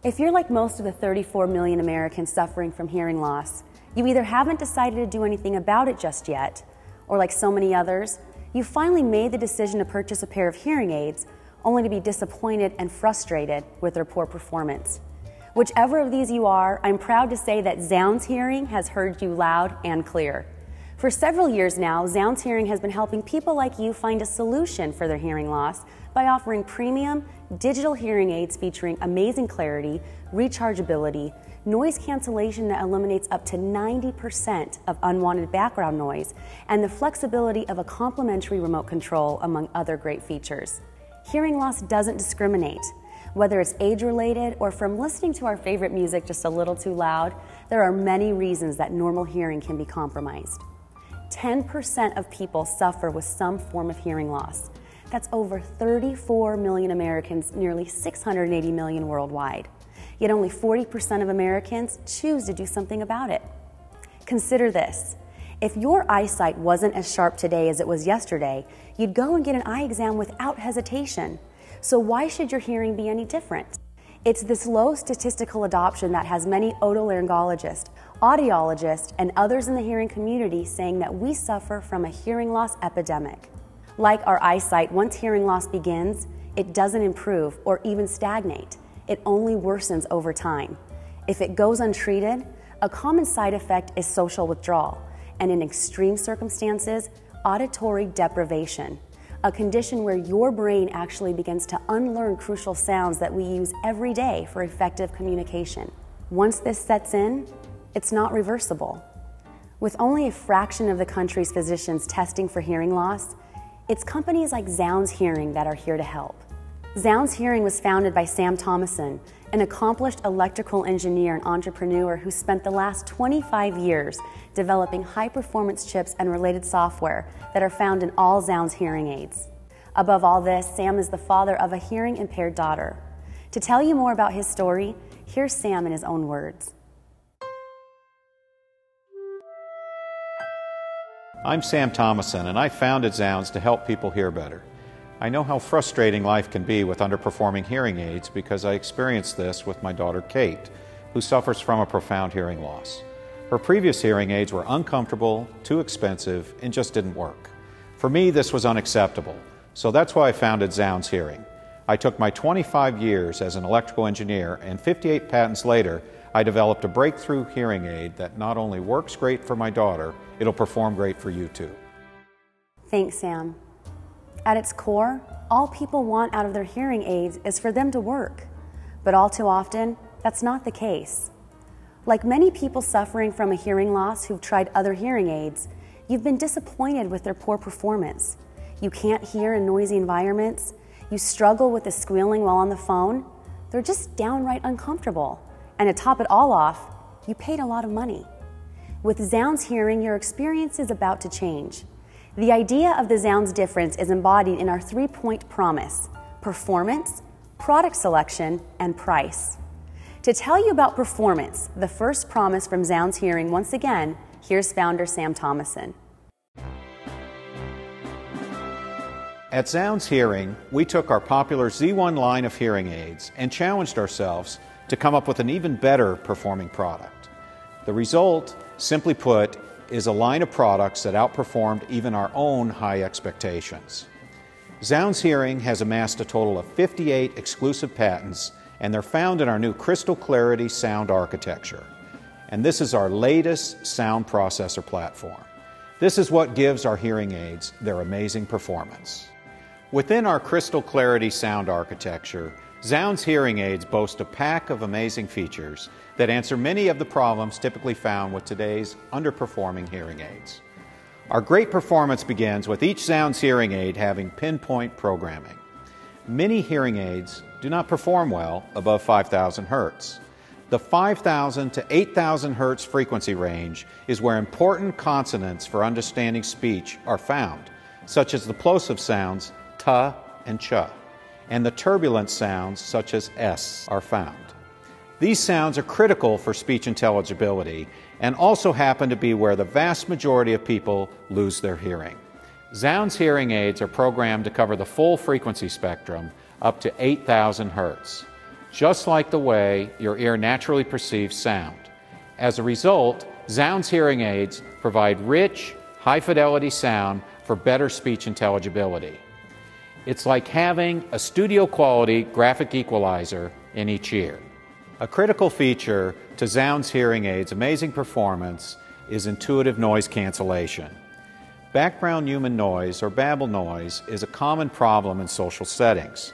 If you're like most of the 34 million Americans suffering from hearing loss, you either haven't decided to do anything about it just yet, or like so many others, you finally made the decision to purchase a pair of hearing aids only to be disappointed and frustrated with their poor performance. Whichever of these you are, I'm proud to say that Zounds Hearing has heard you loud and clear. For several years now, Zounds Hearing has been helping people like you find a solution for their hearing loss by offering premium digital hearing aids featuring amazing clarity, rechargeability, noise cancellation that eliminates up to 90% of unwanted background noise, and the flexibility of a complimentary remote control, among other great features. Hearing loss doesn't discriminate. Whether it's age-related or from listening to our favorite music just a little too loud, there are many reasons that normal hearing can be compromised. 10% of people suffer with some form of hearing loss. That's over 34 million Americans, nearly 680 million worldwide. Yet only 40% of Americans choose to do something about it. Consider this. If your eyesight wasn't as sharp today as it was yesterday, you'd go and get an eye exam without hesitation. So why should your hearing be any different? It's this low statistical adoption that has many otolaryngologists, audiologists, and others in the hearing community saying that we suffer from a hearing loss epidemic. Like our eyesight, once hearing loss begins, it doesn't improve or even stagnate. It only worsens over time. If it goes untreated, a common side effect is social withdrawal, and in extreme circumstances, auditory deprivation, a condition where your brain actually begins to unlearn crucial sounds that we use every day for effective communication. Once this sets in, it's not reversible. With only a fraction of the country's physicians testing for hearing loss, it's companies like Zounds Hearing that are here to help. Zounds Hearing was founded by Sam Thomason, an accomplished electrical engineer and entrepreneur who spent the last 25 years developing high-performance chips and related software that are found in all Zounds hearing aids. Above all this, Sam is the father of a hearing-impaired daughter. To tell you more about his story, here's Sam in his own words. I'm Sam Thomason, and I founded Zounds to help people hear better. I know how frustrating life can be with underperforming hearing aids because I experienced this with my daughter Kate, who suffers from a profound hearing loss. Her previous hearing aids were uncomfortable, too expensive, and just didn't work. For me, this was unacceptable, so that's why I founded Zounds Hearing. I took my 25 years as an electrical engineer, and 58 patents later, I developed a breakthrough hearing aid that not only works great for my daughter, it'll perform great for you too. Thanks, Sam. At its core, all people want out of their hearing aids is for them to work. But all too often, that's not the case. Like many people suffering from a hearing loss who've tried other hearing aids, you've been disappointed with their poor performance. You can't hear in noisy environments. You struggle with the squealing while on the phone. They're just downright uncomfortable. And to top it all off, you paid a lot of money. With Zounds Hearing, your experience is about to change. The idea of the Zounds difference is embodied in our three-point promise: performance, product selection, and price. To tell you about performance, the first promise from Zounds Hearing, once again, here's founder Sam Thomason. At Zounds Hearing, we took our popular Z1 line of hearing aids and challenged ourselves to come up with an even better performing product. The result, simply put, is a line of products that outperformed even our own high expectations. Zounds Hearing has amassed a total of 58 exclusive patents, and they're found in our new Crystal Clarity sound architecture. And this is our latest sound processor platform. This is what gives our hearing aids their amazing performance. Within our Crystal Clarity sound architecture, Zounds hearing aids boast a pack of amazing features that answer many of the problems typically found with today's underperforming hearing aids. Our great performance begins with each Zounds hearing aid having pinpoint programming. Many hearing aids do not perform well above 5,000 Hertz. The 5,000 to 8,000 Hertz frequency range is where important consonants for understanding speech are found, such as the plosive sounds t and ch, and the turbulent sounds such as s are found. These sounds are critical for speech intelligibility and also happen to be where the vast majority of people lose their hearing. Zounds hearing aids are programmed to cover the full frequency spectrum up to 8,000 Hertz. just like the way your ear naturally perceives sound. As a result, Zounds hearing aids provide rich, high-fidelity sound for better speech intelligibility. It's like having a studio-quality graphic equalizer in each ear. A critical feature to Zounds hearing aids' amazing performance is intuitive noise cancellation. Background human noise, or babble noise, is a common problem in social settings.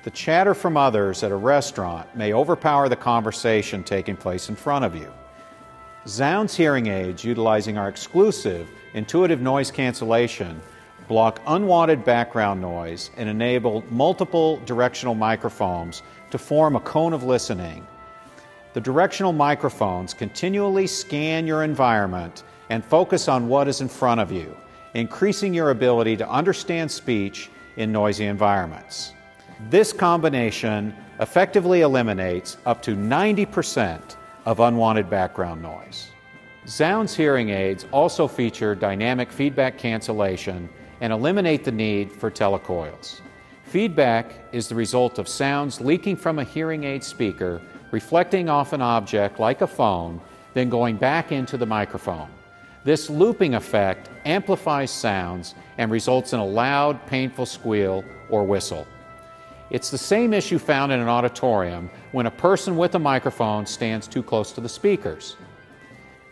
The chatter from others at a restaurant may overpower the conversation taking place in front of you. Zounds hearing aids, utilizing our exclusive intuitive noise cancellation, block unwanted background noise and enable multiple directional microphones to form a cone of listening. The directional microphones continually scan your environment and focus on what is in front of you, increasing your ability to understand speech in noisy environments. This combination effectively eliminates up to 90% of unwanted background noise. Zounds hearing aids also feature dynamic feedback cancellation and eliminate the need for telecoils. Feedback is the result of sounds leaking from a hearing aid speaker, reflecting off an object like a phone, then going back into the microphone. This looping effect amplifies sounds and results in a loud, painful squeal or whistle. It's the same issue found in an auditorium when a person with a microphone stands too close to the speakers.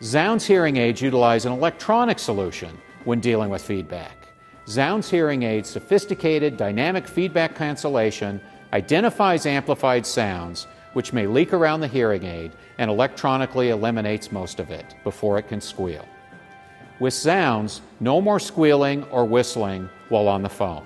Zounds hearing aids utilize an electronic solution when dealing with feedback. Zounds hearing aids' sophisticated dynamic feedback cancellation identifies amplified sounds which may leak around the hearing aid and electronically eliminates most of it before it can squeal. With Zounds, no more squealing or whistling while on the phone.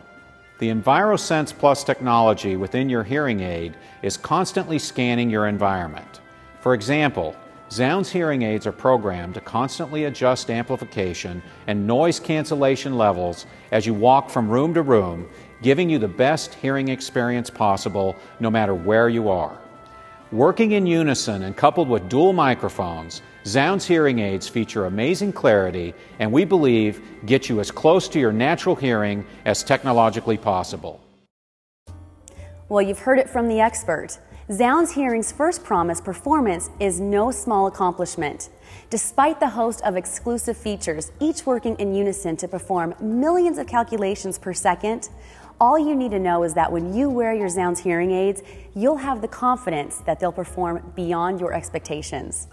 The EnviroSense Plus technology within your hearing aid is constantly scanning your environment. For example, Zounds hearing aids are programmed to constantly adjust amplification and noise cancellation levels as you walk from room to room, giving you the best hearing experience possible no matter where you are. Working in unison and coupled with dual microphones, Zounds hearing aids feature amazing clarity and we believe get you as close to your natural hearing as technologically possible. Well, you've heard it from the expert. Zounds Hearing's first promise, performance, is no small accomplishment. Despite the host of exclusive features, each working in unison to perform millions of calculations per second, all you need to know is that when you wear your Zounds hearing aids, you'll have the confidence that they'll perform beyond your expectations.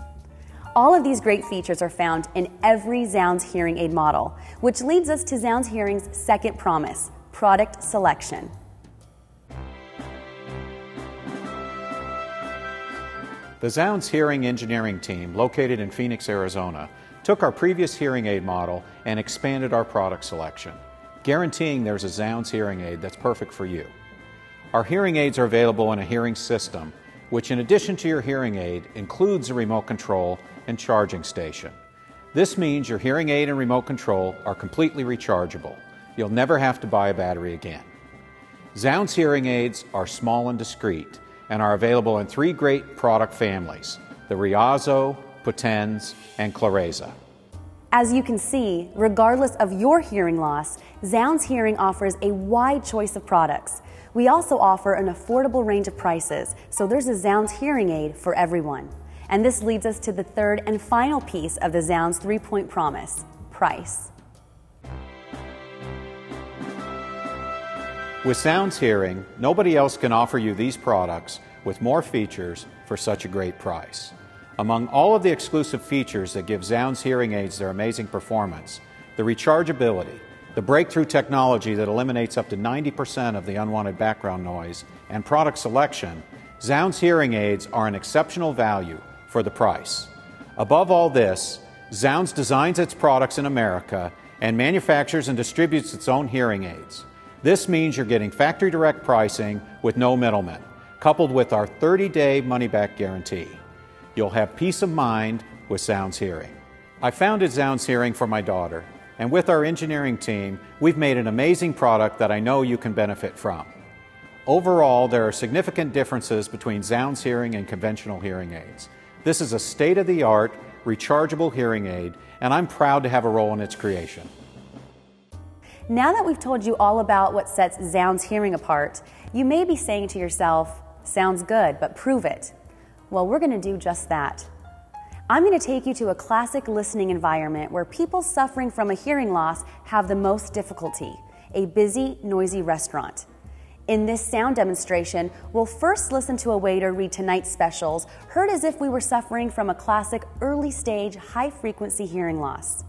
All of these great features are found in every Zounds hearing aid model, which leads us to Zounds Hearing's second promise, product selection. The Zounds Hearing Engineering team, located in Phoenix, Arizona, took our previous hearing aid model and expanded our product selection, guaranteeing there's a Zounds hearing aid that's perfect for you. Our hearing aids are available in a hearing system, which in addition to your hearing aid includes a remote control and charging station. This means your hearing aid and remote control are completely rechargeable. You'll never have to buy a battery again. Zounds hearing aids are small and discreet and are available in 3 great product families, the Riazzo, Potens, and Clareza. As you can see, regardless of your hearing loss, Zounds Hearing offers a wide choice of products. We also offer an affordable range of prices, so there's a Zounds hearing aid for everyone. And this leads us to the third and final piece of the Zounds 3-point promise, price. With Zounds Hearing, nobody else can offer you these products with more features for such a great price. Among all of the exclusive features that give Zounds hearing aids their amazing performance, the rechargeability, the breakthrough technology that eliminates up to 90% of the unwanted background noise, and product selection, Zounds hearing aids are an exceptional value for the price. Above all this, Zounds designs its products in America and manufactures and distributes its own hearing aids. This means you're getting factory direct pricing with no middlemen, coupled with our 30-day money-back guarantee. You'll have peace of mind with Zounds Hearing. I founded Zounds Hearing for my daughter, and with our engineering team, we've made an amazing product that I know you can benefit from. Overall, there are significant differences between Zounds Hearing and conventional hearing aids. This is a state-of-the-art, rechargeable hearing aid, and I'm proud to have a role in its creation. Now that we've told you all about what sets Zounds Hearing apart, you may be saying to yourself, Sounds good, but prove it. Well, we're going to do just that. I'm going to take you to a classic listening environment where people suffering from a hearing loss have the most difficulty, a busy, noisy restaurant. In this sound demonstration, we'll first listen to a waiter read tonight's specials, heard as if we were suffering from a classic early-stage, high-frequency hearing loss.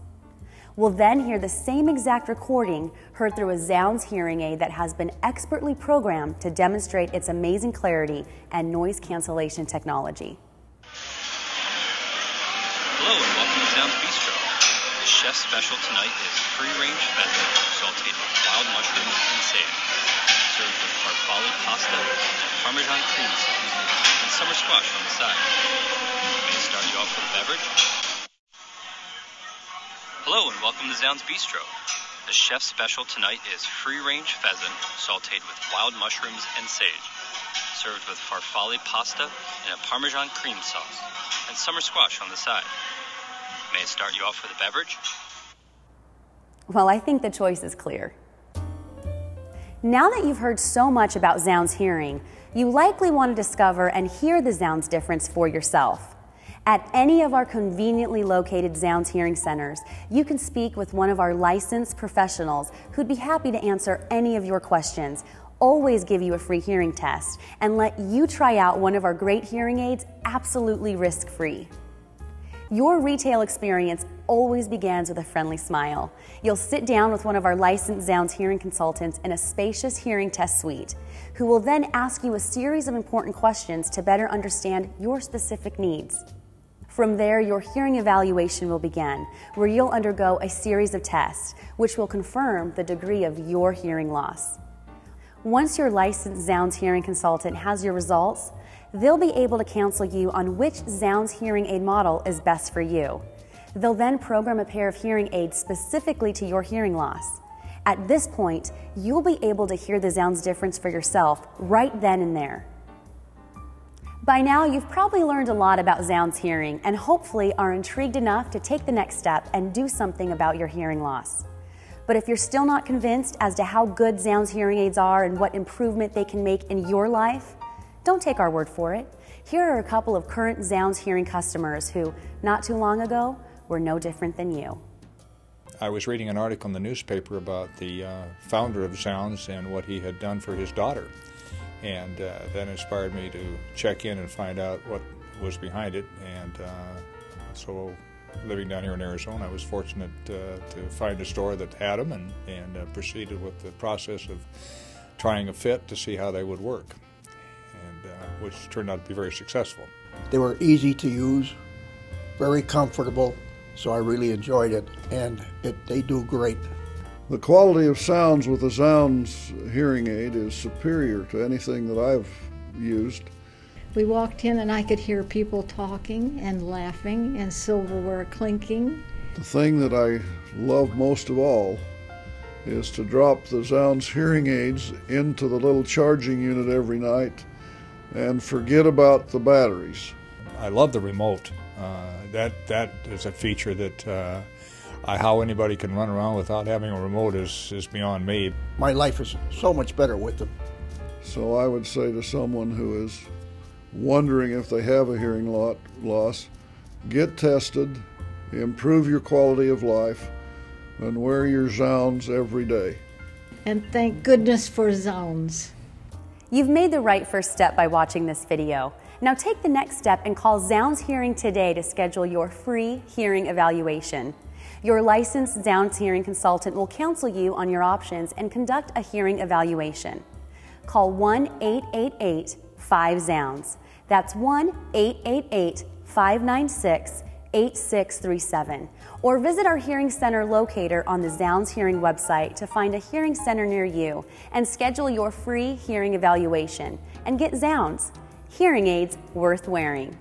We'll then hear the same exact recording heard through a Zounds hearing aid that has been expertly programmed to demonstrate its amazing clarity and noise cancellation technology. Hello and welcome to Zounds Bistro. The chef's special tonight is free-range pheasant sauteed with wild mushrooms and sage, served with farfalle pasta and Parmesan cream sauce, and summer squash on the side. May I start you off with a beverage? Hello and welcome to Zounds Bistro. The chef's special tonight is free-range pheasant sauteed with wild mushrooms and sage, served with farfalle pasta and a Parmesan cream sauce, and summer squash on the side. May I start you off with a beverage? Well, I think the choice is clear. Now that you've heard so much about Zounds hearing, you likely want to discover and hear the Zounds difference for yourself. At any of our conveniently located Zounds hearing centers, you can speak with one of our licensed professionals who'd be happy to answer any of your questions, always give you a free hearing test, and let you try out one of our great hearing aids absolutely risk-free. Your retail experience always begins with a friendly smile. You'll sit down with one of our licensed Zounds hearing consultants in a spacious hearing test suite, who will then ask you a series of important questions to better understand your specific needs. From there, your hearing evaluation will begin, where you'll undergo a series of tests, which will confirm the degree of your hearing loss. Once your licensed Zounds hearing consultant has your results, they'll be able to counsel you on which Zounds hearing aid model is best for you. They'll then program a pair of hearing aids specifically to your hearing loss. At this point, you'll be able to hear the Zounds difference for yourself right then and there. By now, you've probably learned a lot about Zounds hearing and hopefully are intrigued enough to take the next step and do something about your hearing loss. But if you're still not convinced as to how good Zounds hearing aids are and what improvement they can make in your life, don't take our word for it. Here are a couple of current Zounds hearing customers who, not too long ago, were no different than you. I was reading an article in the newspaper about the founder of Zounds and what he had done for his daughter. And that inspired me to check in and find out what was behind it. And so, living down here in Arizona, I was fortunate to find a store that had them and proceeded with the process of trying a fit to see how they would work. Which turned out to be very successful. They were easy to use, very comfortable, so I really enjoyed it, and they do great. The quality of sounds with the Zounds hearing aid is superior to anything that I've used. We walked in and I could hear people talking and laughing and silverware clinking. The thing that I love most of all is to drop the Zounds hearing aids into the little charging unit every night and forget about the batteries. I love the remote. That is a feature that how anybody can run around without having a remote is beyond me. My life is so much better with them. So I would say to someone who is wondering if they have a hearing loss, get tested, improve your quality of life, and wear your Zounds every day. And thank goodness for Zounds. You've made the right first step by watching this video. Now take the next step and call Zounds Hearing today to schedule your free hearing evaluation. Your licensed Zounds hearing consultant will counsel you on your options and conduct a hearing evaluation. Call 1-888-5-ZOUNDS. That's 1-888-596-8637. Or visit our hearing center locator on the Zounds Hearing website to find a hearing center near you and schedule your free hearing evaluation. And get Zounds, hearing aids worth wearing.